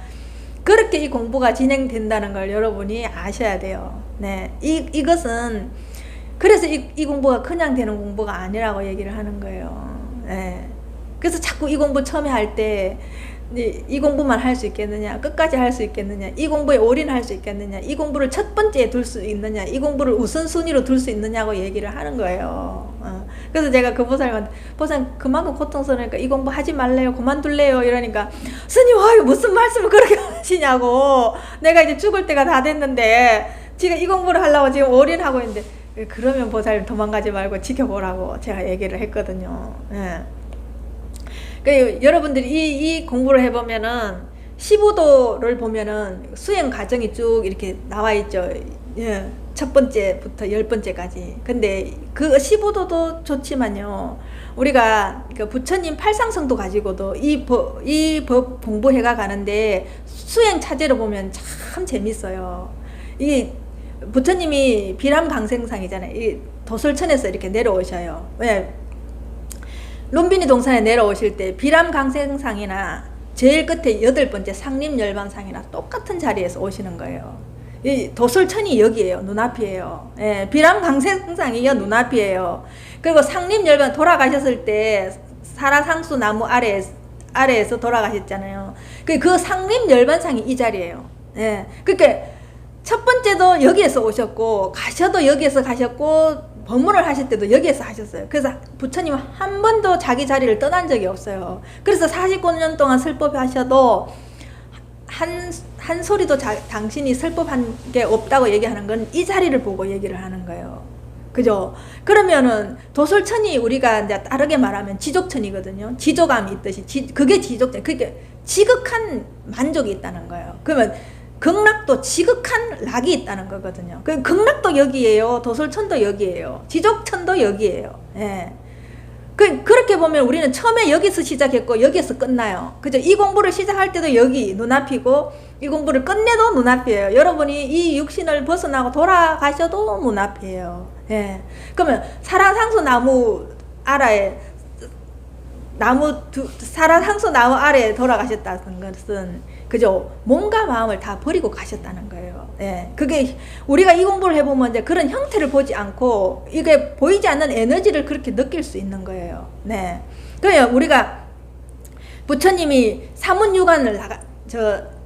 그렇게 이 공부가 진행된다는 걸 여러분이 아셔야 돼요. 네, 이것은 그래서 이 공부가 그냥 되는 공부가 아니라고 얘기를 하는 거예요. 네. 그래서 자꾸 이 공부 처음에 할 때 이 공부만 할 수 있겠느냐, 끝까지 할 수 있겠느냐, 이 공부에 올인할 수 있겠느냐, 이 공부를 첫 번째에 둘 수 있느냐, 이 공부를 우선순위로 둘 수 있느냐고 얘기를 하는 거예요. 그래서 제가 그 보살님한테, 보살님 그만큼 고통스러우니까 이 공부 하지 말래요, 그만둘래요 이러니까, 스님 무슨 말씀을 그렇게 하시냐고, 내가 이제 죽을 때가 다 됐는데 지금 이 공부를 하려고 지금 올인하고 있는데, 그러면 보살님 도망가지 말고 지켜보라고 제가 얘기를 했거든요. 예. 그러니까 여러분들이 이 공부를 해보면은 15도를 보면은 수행 과정이 쭉 이렇게 나와 있죠. 예. 첫 번째부터 10번째까지. 근데 그 15도도 좋지만요. 우리가 그 부처님 팔상성도 가지고도 이 법 공부해가 가는데 수행 차제로 보면 참 재밌어요. 이 부처님이 비람강생상이잖아요. 이 도솔천에서 이렇게 내려오셔요. 왜? 룸비니 동산에 내려오실 때 비람강생상이나 제일 끝에 8번째 상림열반상이나 똑같은 자리에서 오시는 거예요. 이 도솔천이 여기에요. 눈앞이에요. 예, 비람강생상이 눈앞이에요. 그리고 상림열반 돌아가셨을 때 사라상수 나무 아래에서 돌아가셨잖아요. 그 상림열반상이 이 자리에요. 예, 그러니까 첫 번째도 여기에서 오셨고, 가셔도 여기에서 가셨고, 법문을 하실 때도 여기에서 하셨어요. 그래서 부처님은 한 번도 자기 자리를 떠난 적이 없어요. 그래서 49년 동안 설법하셔도 한 소리도 당신이 설법한 게 없다고 얘기하는 건 이 자리를 보고 얘기를 하는 거예요. 그죠? 그러면은 도솔천이 우리가 이제 다르게 말하면 지족천이거든요. 지족감이 있듯이 그게 지족천. 그게 지극한 만족이 있다는 거예요. 그러면 극락도 지극한 락이 있다는 거거든요. 그 극락도 여기에요. 도솔천도 여기에요. 지족천도 여기에요. 예. 그렇게 보면 우리는 처음에 여기서 시작했고 여기에서 끝나요. 그죠? 이 공부를 시작할 때도 여기 눈앞이고 이 공부를 끝내도 눈앞이에요. 여러분이 이 육신을 벗어나고 돌아가셔도 눈앞이에요. 예. 그러면 사라상수 나무 아래에 사라상수 나무 아래에 돌아가셨다는 것은 그죠? 몸과 마음을 다 버리고 가셨다는 거예요. 예. 그게 우리가 이 공부를 해보면 이제 그런 형태를 보지 않고 이게 보이지 않는 에너지를 그렇게 느낄 수 있는 거예요. 네. 그래요. 우리가 부처님이 사문유관을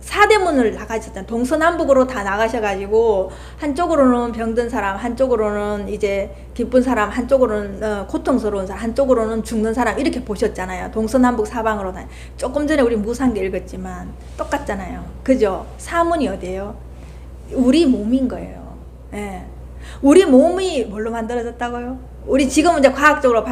사대문을 나가셨잖아요. 동서남북으로 다 나가셔가지고 한쪽으로는 병든 사람, 한쪽으로는 이제 기쁜 사람, 한쪽으로는 고통스러운 사람, 한쪽으로는 죽는 사람 이렇게 보셨잖아요. 동서남북 사방으로 다. 조금 전에 우리 무상계 읽었지만 똑같잖아요. 그죠? 사문이 어디예요? 우리 몸인 거예요. 예. 우리 몸이 뭘로 만들어졌다고요? 우리 지금은 이제 과학적으로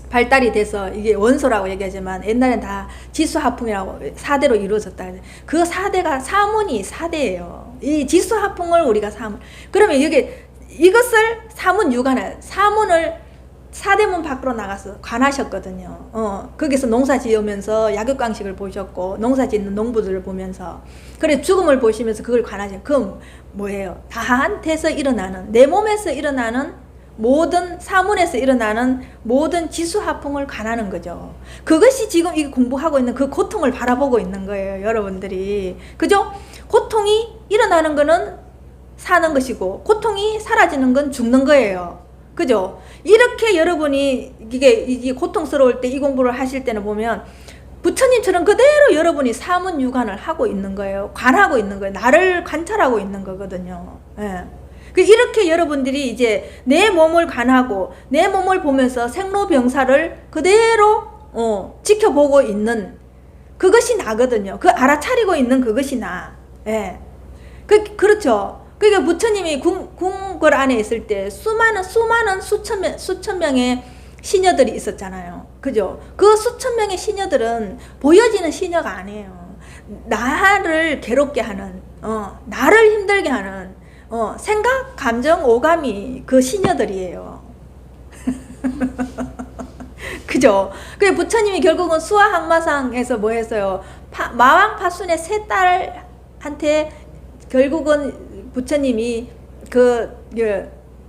발달이 돼서 이게 원소라고 얘기하지만 옛날엔 다 지수화풍이라고 4대로 이루어졌다. 그 4대가 사문이 4대예요. 이 지수화풍을 우리가 사문. 그러면 이것을 사문유관을 사문을 4대문 밖으로 나가서 관하셨거든요. 거기서 농사 지으면서 약육강식을 보셨고 농사 짓는 농부들을 보면서 그래 죽음을 보시면서 그걸 관하셨어요. 그럼 뭐예요? 다한테서 일어나는 내 몸에서 일어나는 모든 사문에서 일어나는 모든 지수화풍을 관하는 거죠. 그것이 지금 이 공부하고 있는 그 고통을 바라보고 있는 거예요. 여러분들이. 그죠? 고통이 일어나는 거는 사는 것이고 고통이 사라지는 건 죽는 거예요. 그죠? 이렇게 여러분이 이게 고통스러울 때 이 공부를 하실 때는 보면 부처님처럼 그대로 여러분이 사문유관을 하고 있는 거예요. 관하고 있는 거예요. 나를 관찰하고 있는 거거든요. 예. 이렇게 여러분들이 이제 내 몸을 관하고 내 몸을 보면서 생로병사를 그대로 지켜보고 있는 그것이 나거든요. 그 알아차리고 있는 그것이 나. 예. 그렇죠. 그러니까 부처님이 궁궐 안에 있을 때 수많은 수천 명의 시녀들이 있었잖아요. 그죠? 그 수천 명의 시녀들은 보여지는 시녀가 아니에요. 나를 괴롭게 하는, 나를 힘들게 하는, 생각, 감정, 오감이 그 시녀들이에요. 그죠? 그 부처님이 결국은 수화항마상에서 뭐 했어요? 마왕 파순의 세 딸한테 결국은 부처님이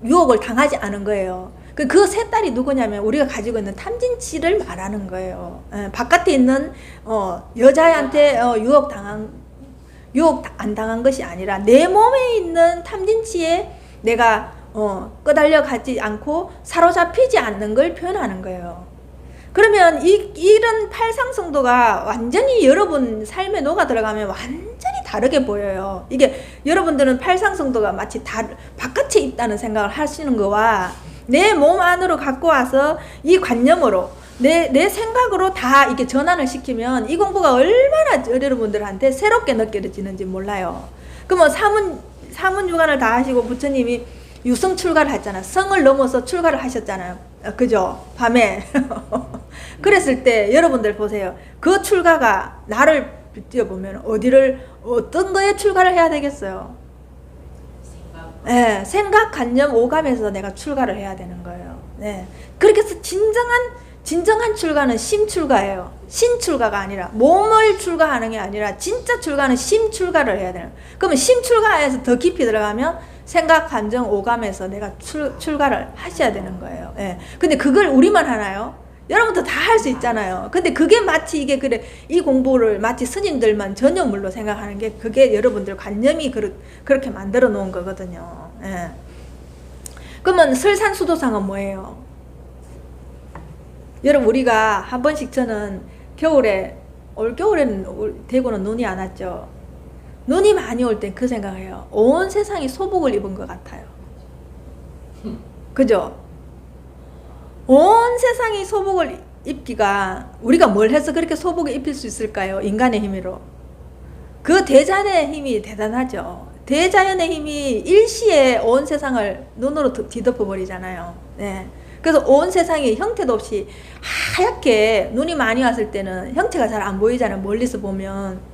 유혹을 당하지 않은 거예요. 그 세 딸이 누구냐면 우리가 가지고 있는 탐진치를 말하는 거예요. 바깥에 있는 여자한테 유혹 안 당한 것이 아니라 내 몸에 있는 탐진치에 내가 끄달려 가지 않고 사로잡히지 않는 걸 표현하는 거예요. 그러면 이런 팔상성도가 완전히 여러분 삶에 녹아 들어가면 완전히 다르게 보여요. 이게 여러분들은 팔상성도가 마치 바깥에 있다는 생각을 하시는 거와 내 몸 안으로 갖고 와서 이 관념으로 내 생각으로 다 이렇게 전환을 시키면 이 공부가 얼마나 여러분들한테 새롭게 느껴지는지 몰라요. 그러면 사문유관을 다 하시고 부처님이 유성 출가를 했잖아요. 성을 넘어서 출가를 하셨잖아요. 그죠? 밤에. 그랬을 때 여러분들 보세요. 그 출가가 나를 비춰보면 어떤 거에 출가를 해야 되겠어요? 네, 생각, 관념, 오감에서 내가 출가를 해야 되는 거예요. 네. 그렇게 해서 진정한 출가는 심출가예요. 신출가가 아니라 몸을 출가하는 게 아니라 진짜 출가는 심출가를 해야 되는 거예요. 그러면 심출가에서 더 깊이 들어가면 생각, 감정, 오감에서 내가 출가를 하셔야 되는 거예요. 예. 근데 그걸 우리만 하나요? 여러분도 다 할 수 있잖아요. 근데 그게 마치 이 공부를 마치 스님들만 전유물로 생각하는 게 그게 여러분들 관념이 그렇게 만들어 놓은 거거든요. 예. 그러면 설산수도상은 뭐예요? 여러분 우리가 한 번씩 저는 올겨울에는 대구는 눈이 안 왔죠. 눈이 많이 올 땐 그 생각해요. 온 세상이 소복을 입은 것 같아요. 그죠? 온 세상이 소복을 입기가 우리가 뭘 해서 그렇게 소복을 입힐 수 있을까요? 인간의 힘으로. 그 대자연의 힘이 대단하죠. 대자연의 힘이 일시에 온 세상을 눈으로 뒤덮어 버리잖아요. 네. 그래서 온 세상이 형태도 없이 하얗게 눈이 많이 왔을 때는 형태가 잘 안 보이잖아요. 멀리서 보면.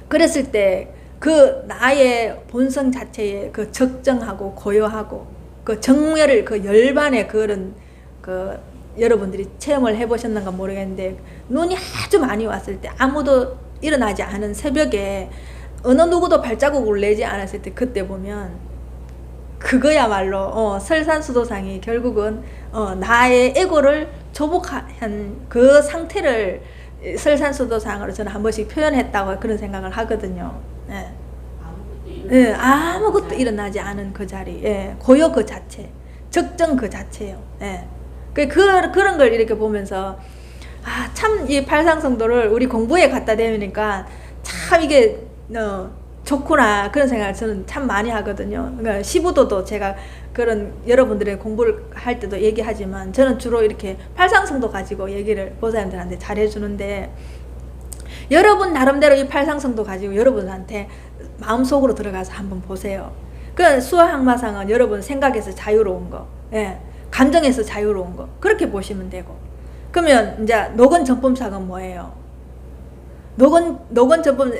그랬을 때 그 나의 본성 자체에 그 적정하고 고요하고 그 정열을 그 열반의 그런 여러분들이 체험을 해보셨는가 모르겠는데 눈이 아주 많이 왔을 때 아무도 일어나지 않은 새벽에 어느 누구도 발자국을 내지 않았을 때 그때 보면 그거야말로 설산수도상이 결국은 나의 에고를 조복한 그 상태를 설산수도상으로 저는 한 번씩 표현했다고 그런 생각을 하거든요. 예. 아무것도 일어나지 않은 그 자리, 예. 고요 그 자체, 적정 그 자체요. 예. 그런 걸 이렇게 보면서 참 이 팔상성도를 우리 공부에 갖다 대니까 참 이게 좋구나 그런 생각을 저는 참 많이 하거든요. 그러니까 시부도도 제가 그런 여러분들의 공부를 할 때도 얘기하지만 저는 주로 이렇게 팔상성도 가지고 얘기를 보사님들한테 잘해주는데 여러분 나름대로 이 팔상성도 가지고 여러분한테 마음속으로 들어가서 한번 보세요. 그 수화항마상은 여러분 생각에서 자유로운 거, 예. 감정에서 자유로운 거 그렇게 보시면 되고 그러면 이제 노건전법상은 뭐예요? 노건전법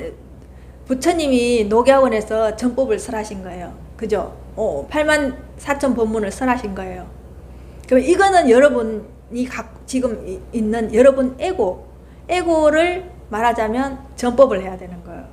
부처님이 녹야원에서 전법을 설하신 거예요. 그죠? 84,000 법문을 설하신 거예요. 그럼 이거는 여러분이 지금 있는 여러분 에고를 말하자면 전법을 해야 되는 거예요.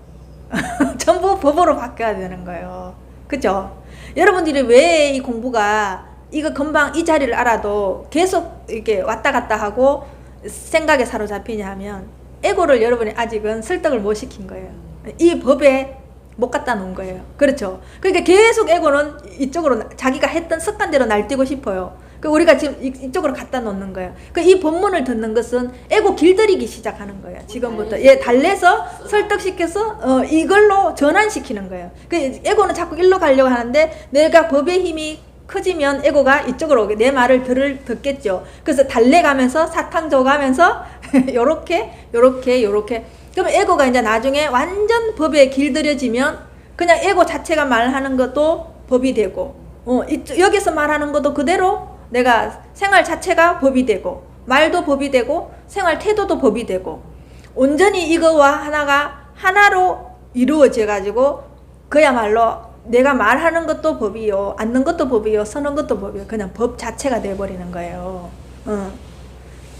전부 법으로 바뀌어야 되는 거예요. 그죠? 여러분들이 왜 이 공부가 이거 금방 이 자리를 알아도 계속 이렇게 왔다 갔다 하고 생각에 사로잡히냐 하면 에고를 여러분이 아직은 설득을 못 시킨 거예요. 이 법에 못 갖다 놓은 거예요. 그렇죠? 그러니까 계속 에고는 이쪽으로 자기가 했던 습관대로 날뛰고 싶어요. 우리가 지금 이쪽으로 갖다 놓는 거예요. 이 법문을 듣는 것은 에고 길들이기 시작하는 거예요. 지금부터 달래서 설득시켜서 이걸로 전환시키는 거예요. 에고는 자꾸 일로 가려고 하는데 내가 법의 힘이 커지면 에고가 이쪽으로 오게 내 말을 듣겠죠. 그래서 달래가면서 사탕 줘가면서 요렇게 그러면 에고가 이제 나중에 완전 법에 길들여지면 그냥 에고 자체가 말하는 것도 법이 되고 여기서 말하는 것도 그대로 내가 생활 자체가 법이 되고 말도 법이 되고 생활 태도도 법이 되고 온전히 이거와 하나가 하나로 이루어져 가지고 그야말로 내가 말하는 것도 법이요, 앉는 것도 법이요, 서는 것도 법이요. 그냥 법 자체가 돼버리는 거예요.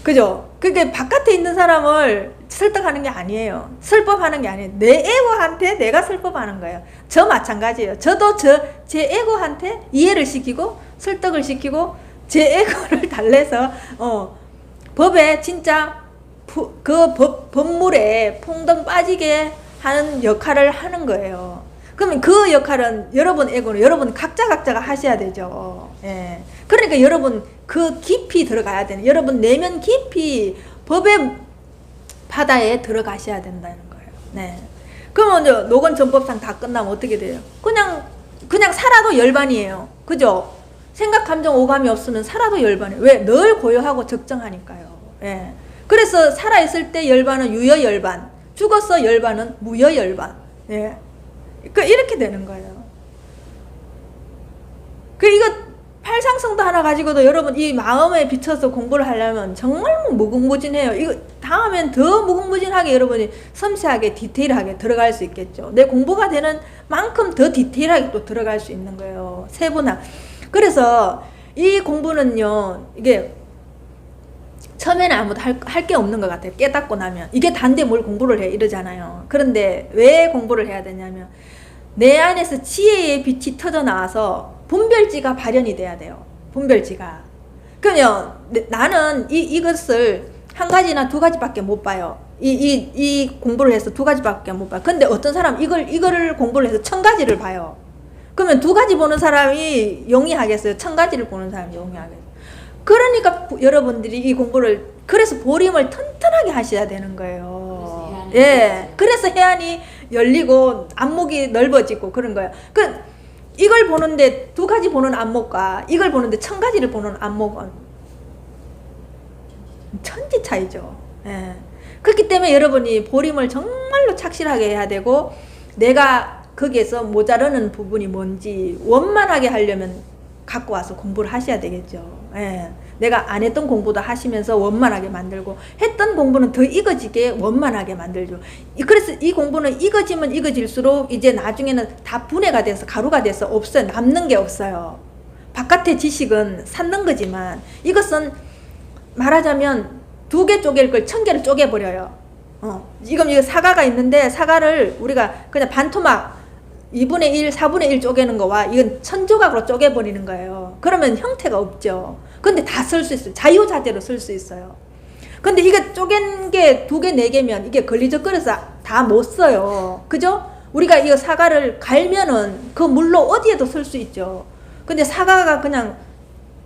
그죠? 그게 바깥에 있는 사람을 설득하는 게 아니에요. 설법하는 게 아니에요. 내 에고한테 내가 설법하는 거예요. 저 마찬가지예요. 저도 제 에고한테 이해를 시키고 설득을 시키고 제 에고를 달래서 법에 진짜 그 법물에 풍덩 빠지게 하는 역할을 하는 거예요. 그러면 그 역할은 여러분 에고는 여러분 각자가 하셔야 되죠. 예. 그러니까 여러분 그 깊이 들어가야 되는, 여러분 내면 깊이 법의 바다에 들어가셔야 된다는 거예요. 네. 그러면 이제 노건 전법상 다 끝나면 어떻게 돼요? 그냥 살아도 열반이에요. 그죠? 생각, 감정, 오감이 없으면 살아도 열반이에요. 왜? 늘 고요하고 적정하니까요. 예. 그래서 살아있을 때 열반은 유여열반, 죽었어 열반은 무여열반. 예. 이렇게 되는 거예요. 이거 팔상성도 하나 가지고도 여러분 이 마음에 비춰서 공부를 하려면 정말 무궁무진해요. 이거 다음엔 더 무궁무진하게 여러분이 섬세하게 디테일하게 들어갈 수 있겠죠. 내 공부가 되는 만큼 더 디테일하게 또 들어갈 수 있는 거예요. 세분화. 그래서 이 공부는요, 이게 처음에는 아무도 할 게 없는 것 같아요. 깨닫고 나면. 이게 단데 뭘 공부를 해 이러잖아요. 그런데 왜 공부를 해야 되냐면 내 안에서 지혜의 빛이 터져 나와서 분별지가 발현이 돼야 돼요. 분별지가. 그러면 나는 이것을 한 가지나 두 가지밖에 못 봐요. 이 공부를 해서 두 가지밖에 못 봐요. 근데 어떤 사람 이거를 공부를 해서 1000가지를 봐요. 그러면 두 가지 보는 사람이 용이하겠어요? 1000가지를 보는 사람이 용이하겠어요? 그러니까 여러분들이 이 공부를, 그래서 보림을 튼튼하게 하셔야 되는 거예요. 예. 그래서 해안이 열리고 안목이 넓어지고 그런 거예요. 이걸 보는데 두 가지 보는 안목과 이걸 보는데 1000가지를 보는 안목은 천지 차이죠. 예. 그렇기 때문에 여러분이 보림을 정말로 착실하게 해야 되고, 내가 거기에서 모자라는 부분이 뭔지 원만하게 하려면 갖고 와서 공부를 하셔야 되겠죠. 예. 내가 안 했던 공부도 하시면서 원만하게 만들고, 했던 공부는 더 익어지게 원만하게 만들죠. 그래서 이 공부는 익어지면 익어질수록 이제 나중에는 다 분해가 돼서 가루가 돼서 없어요. 남는 게 없어요. 바깥의 지식은 쌓는 거지만 이것은 말하자면 2개 쪼갤 걸 1000개를 쪼개버려요. 지금 이거 사과가 있는데 사과를 우리가 그냥 반토막 2분의 1, 4분의 1 쪼개는 거와 이건 1000조각으로 쪼개버리는 거예요. 그러면 형태가 없죠. 근데 다 쓸 수 있어요. 자유자재로 쓸 수 있어요. 근데 이게 쪼갠 게 2개, 4개면 이게 걸리적거려서 다 못 써요. 그죠? 우리가 이 사과를 갈면은 그 물로 어디에도 쓸 수 있죠. 근데 사과가 그냥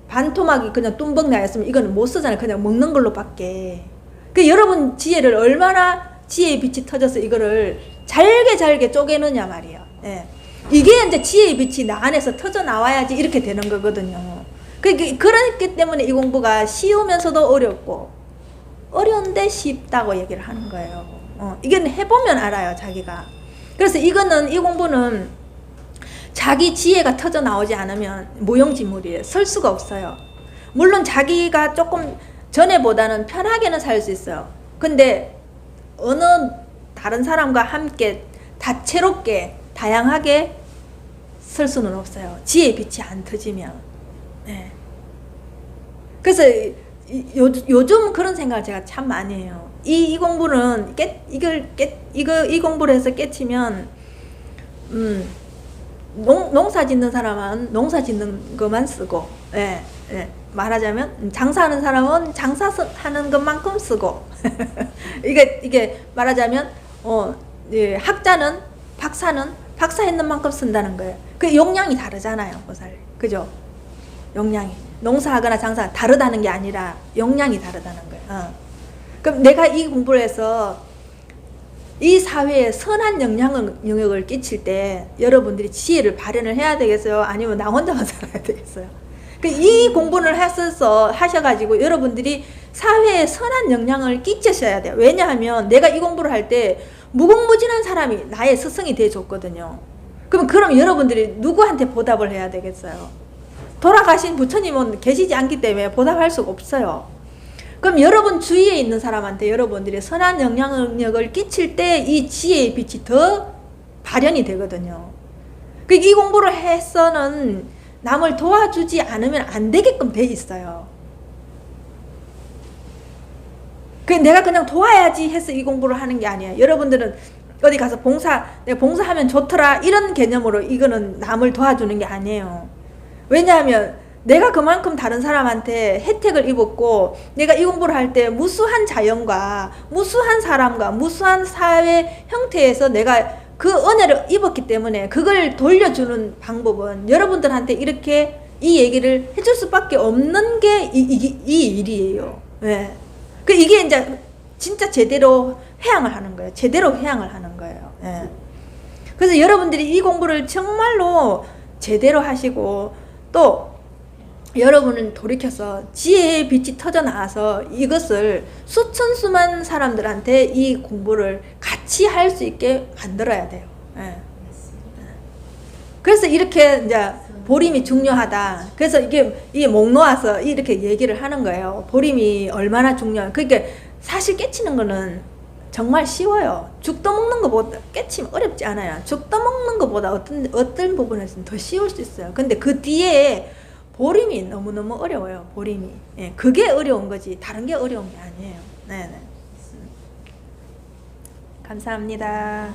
반토막이 그냥 뚱벅 나였으면 이거는 못 쓰잖아요. 그냥 먹는 걸로 밖에. 여러분 지혜를 얼마나 지혜의 빛이 터져서 이거를 잘게 쪼개느냐 말이에요. 예. 이게 이제 지혜의 빛이 나 안에서 터져 나와야지 이렇게 되는 거거든요. 그렇기 때문에 이 공부가 쉬우면서도 어렵고 어려운데 쉽다고 얘기를 하는 거예요. 이건 해보면 알아요, 자기가. 그래서 이 공부는 자기 지혜가 터져 나오지 않으면 무용지물이에요. 설 수가 없어요. 물론 자기가 조금 전에보다는 편하게는 살 수 있어요. 근데 어느 다른 사람과 함께 다채롭게 다양하게 설 수는 없어요. 지혜의 빛이 안 터지면. 네. 그래서 요즘 그런 생각을 제가 참 많이 해요. 이 공부는 이 공부를 해서 깨치면 농사 짓는 사람은 농사 짓는 것만 쓰고, 예, 예. 말하자면 장사하는 사람은 장사하는 것만큼 쓰고 이게 말하자면 예, 학자는 박사는 박사 했는 만큼 쓴다는 거예요. 그 용량이 다르잖아요, 그죠? 용량이 농사하거나 장사 다르다는 게 아니라 용량이 다르다는 거예요. 그럼 내가 이 공부를 해서 이 사회에 선한 영역을 끼칠 때 여러분들이 지혜를 발현을 해야 되겠어요? 아니면 나 혼자만 살아야 되겠어요? 이 공부를 하셔가지고 여러분들이 사회에 선한 영향을 끼치셔야 돼요. 왜냐하면 내가 이 공부를 할 때 무궁무진한 사람이 나의 스승이 돼줬거든요. 그럼 여러분들이 누구한테 보답을 해야 되겠어요? 돌아가신 부처님은 계시지 않기 때문에 보답할 수가 없어요. 그럼 여러분 주위에 있는 사람한테 여러분들이 선한 영향력을 끼칠 때 이 지혜의 빛이 더 발현이 되거든요. 이 공부를 해서는 남을 도와주지 않으면 안 되게끔 돼 있어요. 내가 그냥 도와야지 해서 이 공부를 하는 게 아니에요. 여러분들은 어디 가서 내가 봉사하면 좋더라 이런 개념으로 이거는 남을 도와주는 게 아니에요. 왜냐하면 내가 그만큼 다른 사람한테 혜택을 입었고, 내가 이 공부를 할 때 무수한 자연과 무수한 사람과 무수한 사회 형태에서 내가 그 은혜를 입었기 때문에 그걸 돌려주는 방법은 여러분들한테 이렇게 이 얘기를 해줄 수밖에 없는 게 이 일이에요. 네. 이게 이제 진짜 제대로 회양을 하는 거예요. 제대로 회양을 하는 거예요. 네. 그래서 여러분들이 이 공부를 정말로 제대로 하시고, 또 여러분은 돌이켜서 지혜의 빛이 터져 나와서 이것을 수천 수만 사람들한테 이 공부를 같이 할 수 있게 만들어야 돼요. 네. 그래서 이렇게 이제 보림이 중요하다. 그래서 이게 목 놓아서 이렇게 얘기를 하는 거예요. 보림이 얼마나 중요한. 그러니까 사실 깨치는 거는 정말 쉬워요. 죽 떠먹는 것보다 깨치면 어렵지 않아요. 죽 떠먹는 것보다 어떤 부분에서는 더 쉬울 수 있어요. 근데 그 뒤에 보림이 너무너무 어려워요. 보림이. 예, 그게 어려운 거지 다른 게 어려운 게 아니에요. 네네. 감사합니다.